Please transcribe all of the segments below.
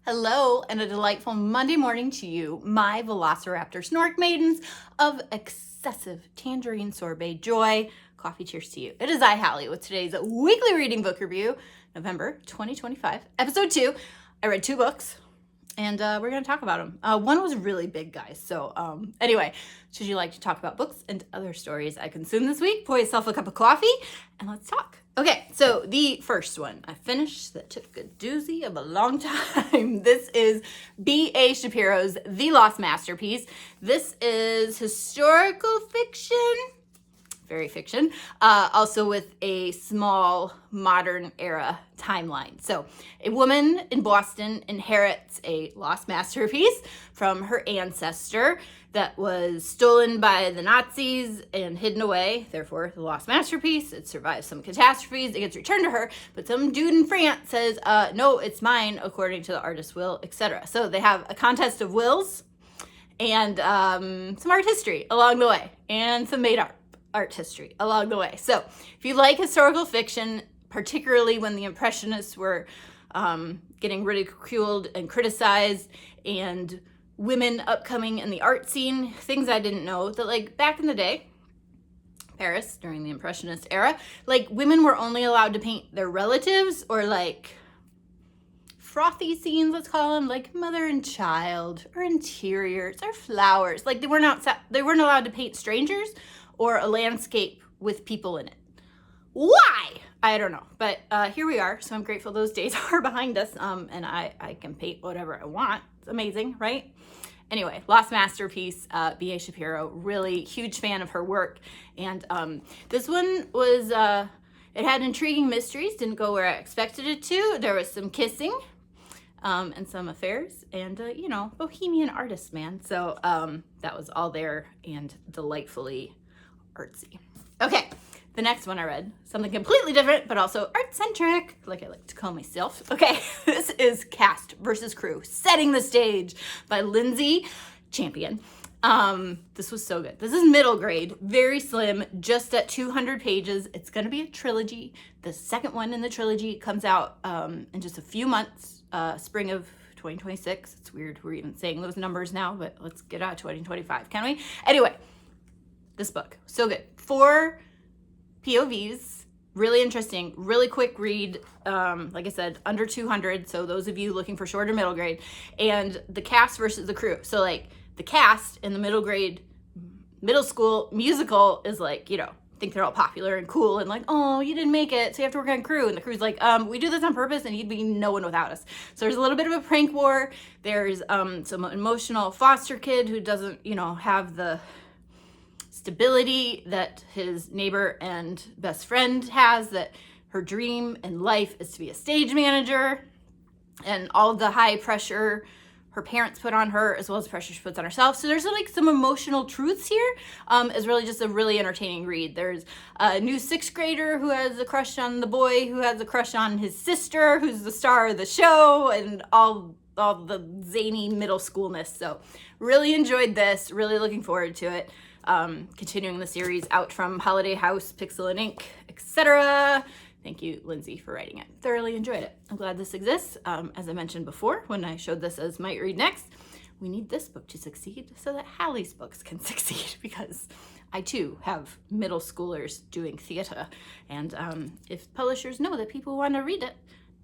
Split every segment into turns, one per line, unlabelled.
Hello, and a delightful Monday morning to you, my velociraptor snork maidens of excessive tangerine sorbet joy. Coffee cheers to you. It is I, Hallie, with today's weekly reading book review, November 2025, episode 2. I read 2 books, and we're going to talk about them. One was really big, guys. So anyway, should you like to talk about books and other stories I consumed this week, pour yourself a cup of coffee, and let's talk. Okay, so the first one I finished that took a doozy of a long time. This is B.A. Shapiro's The Lost Masterpiece. This is historical fiction, very fiction, also with a small modern era timeline. So a woman in Boston inherits a lost masterpiece from her ancestor that was stolen by the Nazis and hidden away, therefore the lost masterpiece. It survives some catastrophes, it gets returned to her, but some dude in France says, no, it's mine according to the artist's will, etc. So they have a contest of wills and some art history along the way, and some made art history along the way. So if you like historical fiction, particularly when the Impressionists were getting ridiculed and criticized, and women upcoming in the art scene, things I didn't know, that like back in the day, Paris, during the Impressionist era, like women were only allowed to paint their relatives or like frothy scenes, let's call them, like mother and child or interiors or flowers. Like they weren't allowed to paint strangers or a landscape with people in it. Why? I don't know, but here we are. So I'm grateful those days are behind us, and I can paint whatever I want. It's amazing, right? Anyway, Lost Masterpiece, B.A. Shapiro, really huge fan of her work. And this one was, it had intriguing mysteries, didn't go where I expected it to. There was some kissing and some affairs and, you know, bohemian artist, man. So that was all there and delightfully artsy. Okay. The next one I read, something completely different, but also art-centric, like I like to call myself. Okay, this is Cast versus Crew, Setting the Stage by Lindsay Champion. This was so good. This is middle grade, very slim, just at 200 pages. It's going to be a trilogy. The second one in the trilogy comes out in just a few months, spring of 2026. It's weird we're even saying those numbers now, but let's get out 2025, can we? Anyway, this book, so good. 4 POVs, really interesting, really quick read, like I said, under 200, so those of you looking for shorter middle grade, and the cast versus the crew. So like the cast in the middle grade, middle school musical is like, you know, think they're all popular and cool and like, oh, you didn't make it, so you have to work on crew. And the crew's like, we do this on purpose and you'd be no one without us. So there's a little bit of a prank war. There's some emotional foster kid who doesn't, you know, have the stability that his neighbor and best friend has, that her dream in life is to be a stage manager, and all the high pressure her parents put on her as well as pressure she puts on herself. So there's like some emotional truths here. Is really just a really entertaining read. There's a new 6th grader who has a crush on the boy who has a crush on his sister, who's the star of the show, and all the zany middle schoolness. So really enjoyed this, really looking forward to it. Continuing the series out from Holiday House, Pixel and Ink, etc. Thank you, Lindsay, for writing it. Thoroughly enjoyed it. I'm glad this exists. As I mentioned before, when I showed this as Might Read Next, we need this book to succeed so that Hallie's books can succeed, because I too have middle schoolers doing theater. And if publishers know that people want to read it,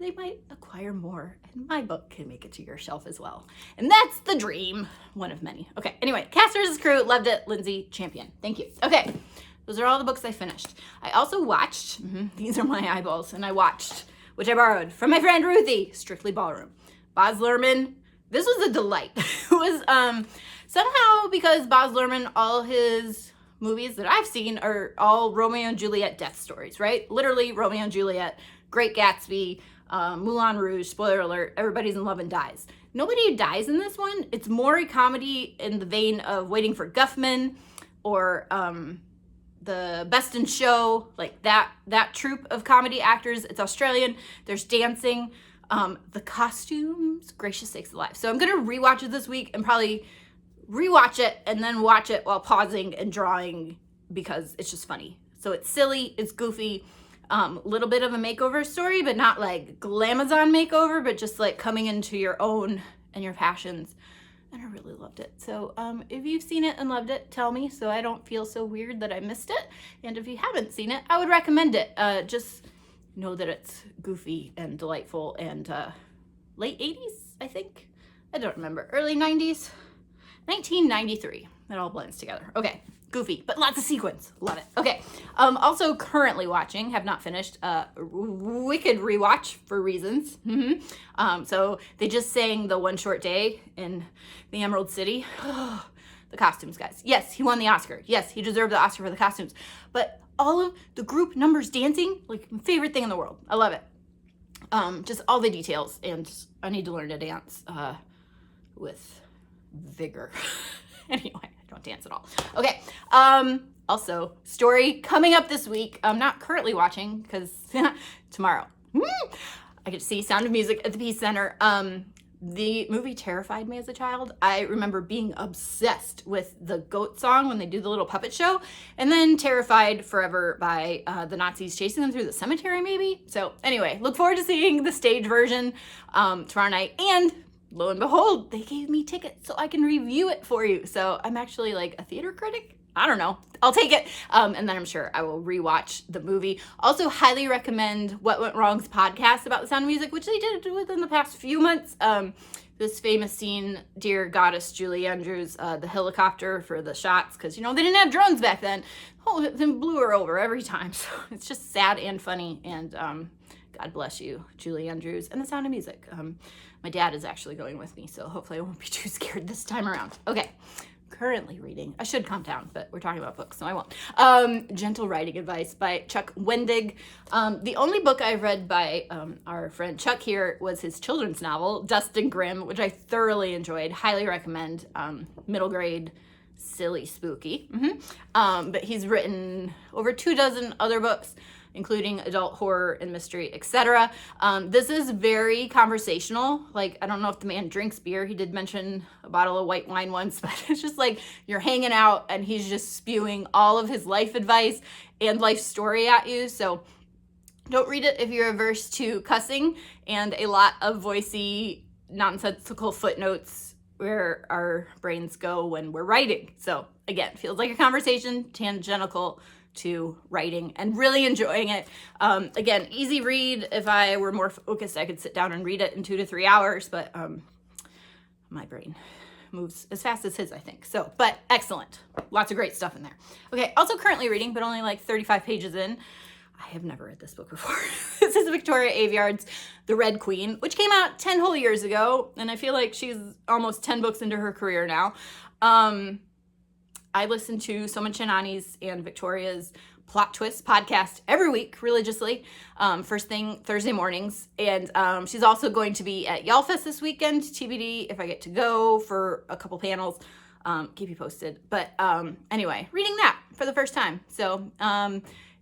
they might acquire more, and my book can make it to your shelf as well. And that's the dream, one of many. Okay, anyway, Cast vs. Crew, loved it, Lindsay Champion. Thank you. Okay, those are all the books I finished. I also watched, these are my eyeballs, and I watched, which I borrowed from my friend Ruthie, Strictly Ballroom. Baz Luhrmann, this was a delight. It was somehow, because Baz Luhrmann, all his movies that I've seen are all Romeo and Juliet death stories, right? Literally Romeo and Juliet, Great Gatsby, Moulin Rouge, spoiler alert, everybody's in love and dies. Nobody dies in this one. It's more a comedy in the vein of Waiting for Guffman or the Best in Show, like that troupe of comedy actors. It's Australian. There's dancing. The costumes, gracious sakes alive. So I'm going to rewatch it this week and probably rewatch it and then watch it while pausing and drawing, because it's just funny. So it's silly, it's goofy. Little bit of a makeover story, but not like glamazon makeover, but just like coming into your own and your passions. And I really loved it. So if you've seen it and loved it, tell me so I don't feel so weird that I missed it. And if you haven't seen it, I would recommend it. Just know that it's goofy and delightful and late 80s, I think. I don't remember. Early 90s. 1993. It all blends together. Okay. Goofy, but lots of sequins. Love it. Okay. Also currently watching, have not finished, Wicked rewatch for reasons. So they just sang The One Short Day in the Emerald City. The costumes, guys. Yes, he won the Oscar. Yes, he deserved the Oscar for the costumes. But all of the group numbers dancing, like my favorite thing in the world. I love it. Just all the details, and I need to learn to dance with vigor. Anyway, I don't dance at all. Okay. Also, story coming up this week. I'm not currently watching because tomorrow I get to see Sound of Music at the Peace Center. The movie terrified me as a child. I remember being obsessed with the goat song when they do the little puppet show, and then terrified forever by the Nazis chasing them through the cemetery, maybe. So anyway, look forward to seeing the stage version tomorrow night. And lo and behold, they gave me tickets so I can review it for you. So I'm actually like a theater critic. I don't know. I'll take it. And then I'm sure I will rewatch the movie. Also highly recommend What Went Wrong's podcast about The Sound of Music, which they did within the past few months. This famous scene, Dear Goddess Julie Andrews, the helicopter for the shots, because, you know, they didn't have drones back then. Oh, then blew her over every time. So it's just sad and funny. And God bless you, Julie Andrews, and The Sound of Music. My dad is actually going with me, so hopefully I won't be too scared this time around. Okay. Currently reading, I should calm down, but we're talking about books, so I won't. Gentle Writing Advice by Chuck Wendig. The only book I've read by our friend Chuck here was his children's novel, Dust and Grim, which I thoroughly enjoyed. Highly recommend. Middle grade, silly, spooky. But he's written over 24 other books, including adult horror and mystery, etc. This is very conversational. Like, I don't know if the man drinks beer. He did mention a bottle of white wine once, but it's just like you're hanging out and he's just spewing all of his life advice and life story at you. So don't read it if you're averse to cussing and a lot of voicey, nonsensical footnotes where our brains go when we're writing. So again, feels like a conversation, tangential to writing, and really enjoying it. Again, easy read. If I were more focused, I could sit down and read it in 2 to 3 hours, but my brain moves as fast as his, I think. So, but excellent. Lots of great stuff in there. Okay, also currently reading, but only like 35 pages in. I have never read this book before. This is Victoria Aveyard's The Red Queen, which came out 10 whole years ago, and I feel like she's almost 10 books into her career now. I listen to Soman Chainani's and Victoria's Plot Twist podcast every week religiously, first thing Thursday mornings. And she's also going to be at YAAAYYFest this weekend, TBD, if I get to go for a couple panels. Keep you posted. But anyway, reading that for the first time. So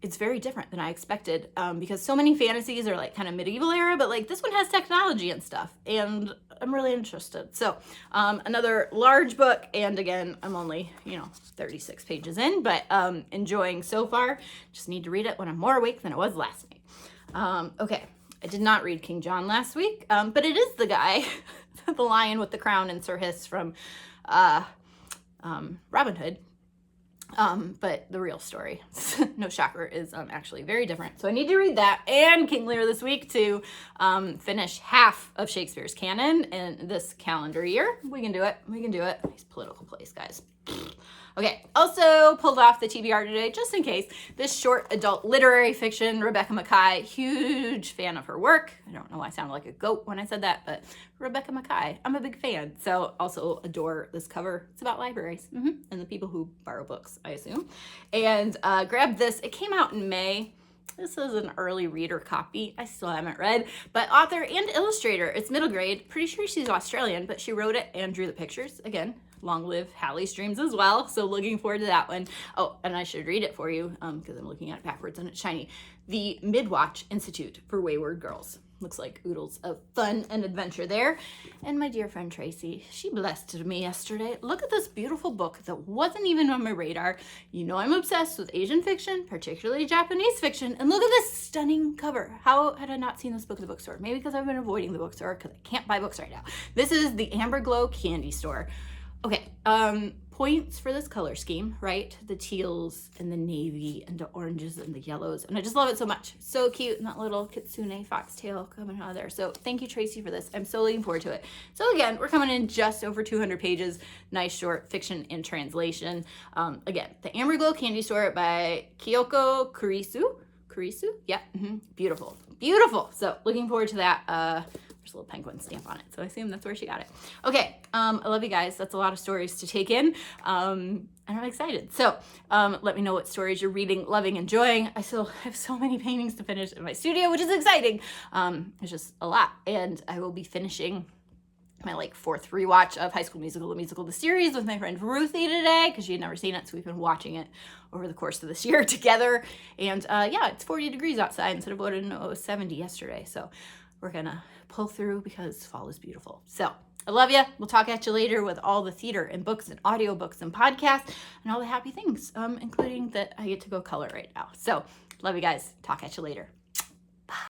it's very different than I expected because so many fantasies are like kind of medieval era, but like this one has technology and stuff, and I'm really interested. So another large book, and again, I'm only, 36 pages in, but enjoying so far. Just need to read it when I'm more awake than I was last night. Okay, I did not read King John last week, but it is the guy, the lion with the crown and Sir Hiss from Robin Hood. But the real story, no shocker, is actually very different. So I need to read that and King Lear this week to finish half of Shakespeare's canon in this calendar year. We can do it. We can do it. These political plays, guys. Okay, also pulled off the TBR today, just in case, this short adult literary fiction, Rebecca Makkai, huge fan of her work. I don't know why I sounded like a goat when I said that, but Rebecca Makkai, I'm a big fan. So also adore this cover. It's about libraries and the people who borrow books, I assume. And grabbed this. It came out in May. This is an early reader copy. I still haven't read, but author and illustrator. It's middle grade. Pretty sure she's Australian, but she wrote it and drew the pictures. Again, long live Hallie's Dreams as well. So looking forward to that one. Oh, and I should read it for you because I'm looking at it backwards and it's shiny. The Midwatch Institute for Wayward Girls. looks like oodles of fun and adventure there. And my dear friend Tracy, she blessed me yesterday. Look at this beautiful book that wasn't even on my radar. You know I'm obsessed with Asian fiction, particularly Japanese fiction. And look at this stunning cover. How had I not seen this book at the bookstore? Maybe because I've been avoiding the bookstore because I can't buy books right now. This is the Amber Glow Candy Store. Okay, points for this color scheme, right? The teals and the navy and the oranges and the yellows. And I just love it so much. So cute. And that little kitsune foxtail coming out of there. So thank you, Tracy, for this. I'm so looking forward to it. So again, we're coming in just over 200 pages. Nice short fiction in translation. Again, the Amber Glow Candy Store by Kyoko Kurisu. Kurisu? Yeah. Beautiful. Beautiful. So looking forward to that. There's a little penguin stamp on it, so I assume that's where she got it. Okay, I love you guys. That's a lot of stories to take in, and I'm excited. So let me know what stories you're reading, loving, enjoying. I still have so many paintings to finish in my studio, which is exciting. It's just a lot, and I will be finishing my fourth rewatch of High School Musical, the musical, the series with my friend Ruthie today, because she had never seen it, so we've been watching it over the course of this year together. And yeah, it's 40 degrees outside instead of what it was 70 yesterday, so we're gonna pull through because fall is beautiful. So I love you. We'll talk at you later with all the theater and books and audiobooks and podcasts and all the happy things, including that I get to go color right now. So love you guys. Talk at you later.